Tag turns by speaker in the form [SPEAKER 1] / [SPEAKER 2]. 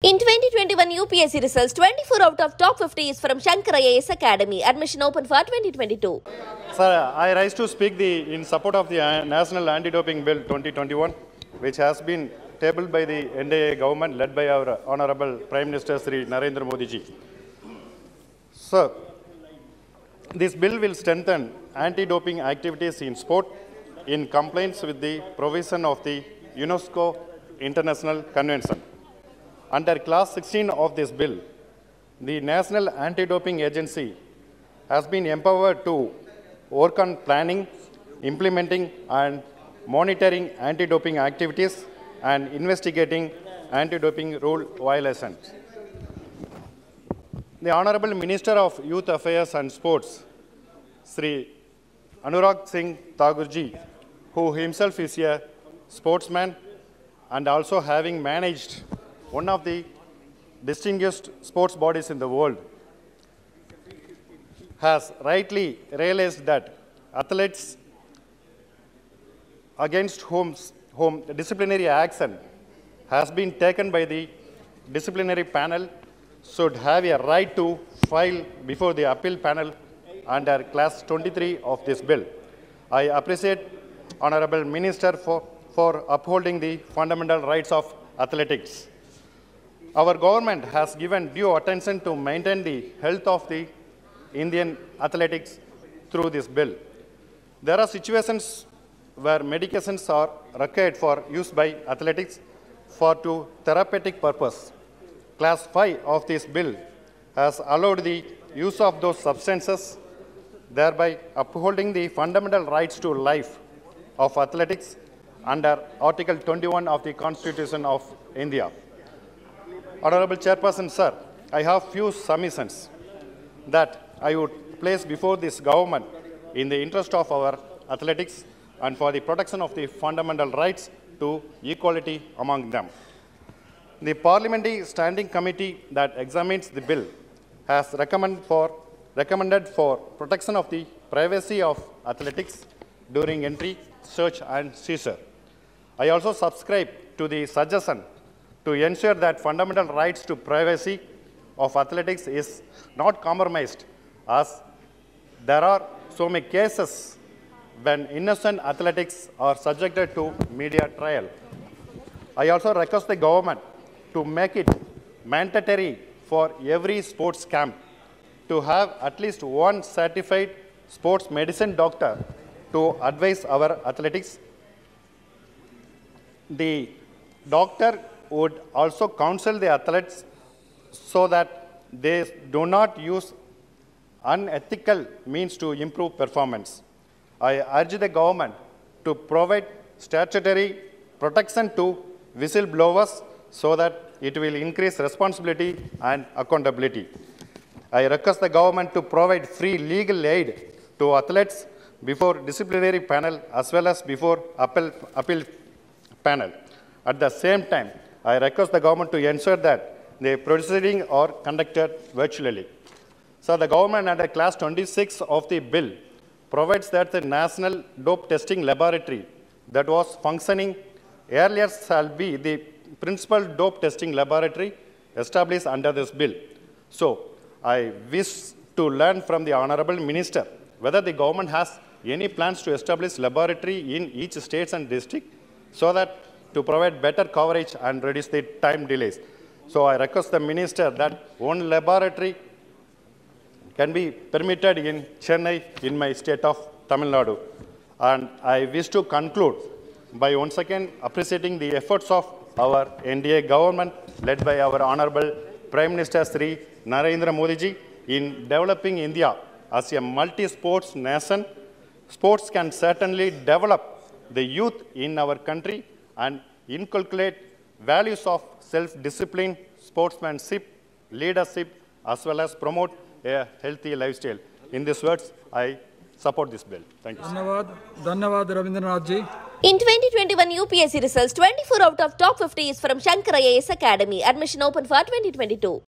[SPEAKER 1] In 2021 UPSC results, 24 out of top 50 is from Shankar IAS Academy. Admission open for 2022.
[SPEAKER 2] Sir, I rise to speak in support of the National Anti-Doping Bill 2021, which has been tabled by the NDA government led by our Honorable Prime Minister Sri Narendra Modi ji. Sir, this bill will strengthen anti-doping activities in sport in compliance with the provision of the UNESCO International Convention. Under Clause 16 of this bill, the National Anti-Doping Agency has been empowered to work on planning, implementing, and monitoring anti-doping activities and investigating anti-doping rule violations. The Honorable Minister of Youth Affairs and Sports, Sri Anurag Singh Thakur ji, who himself is a sportsman and also having managed one of the distinguished sports bodies in the world, has rightly realized that athletes against whom disciplinary action has been taken by the disciplinary panel should have a right to file before the appeal panel under Clause 23 of this bill. I appreciate Honorable Minister for upholding the fundamental rights of athletics. Our government has given due attention to maintain the health of the Indian athletics through this bill. There are situations where medications are required for use by athletics to therapeutic purpose. Clause 5 of this bill has allowed the use of those substances, thereby upholding the fundamental rights to life of athletics under Article 21 of the Constitution of India. Honorable Chairperson, sir, I have few submissions that I would place before this government in the interest of our athletics and for the protection of the fundamental rights to equality among them. The Parliamentary Standing Committee that examines the bill has recommended for protection of the privacy of athletics during entry, search and seizure. I also subscribe to the suggestion to ensure that fundamental rights to privacy of athletics is not compromised, as there are so many cases when innocent athletics are subjected to media trial. I also request the government to make it mandatory for every sports camp to have at least one certified sports medicine doctor to advise our athletics. The doctor would also counsel the athletes so that they do not use unethical means to improve performance. I urge the government to provide statutory protection to whistleblowers so that it will increase responsibility and accountability. I request the government to provide free legal aid to athletes before disciplinary panel as well as before appeal panel. At the same time, I request the government to ensure that the proceedings are conducted virtually. So the government under Clause 26 of the bill provides that the National Dope Testing Laboratory that was functioning earlier shall be the principal dope testing laboratory established under this bill. So I wish to learn from the Honorable Minister whether the government has any plans to establish laboratory in each state and district so that to provide better coverage and reduce the time delays. So I request the Minister that one laboratory can be permitted in Chennai in my state of Tamilnadu. And I wish to conclude by once again appreciating the efforts of our NDA government led by our Honorable Prime Minister Sri Narendra Modi ji in developing India as a multi-sports nation. Sports can certainly develop the youth in our country and inculcate values of self-discipline, sportsmanship, leadership, as well as promote a healthy lifestyle. In these words, I support this bill. Thank you.
[SPEAKER 3] Dhanyavad Ravindranath ji.
[SPEAKER 1] In 2021 UPSC results, 24 out of top 50 is from Shankar IAS Academy. Admission open for 2022.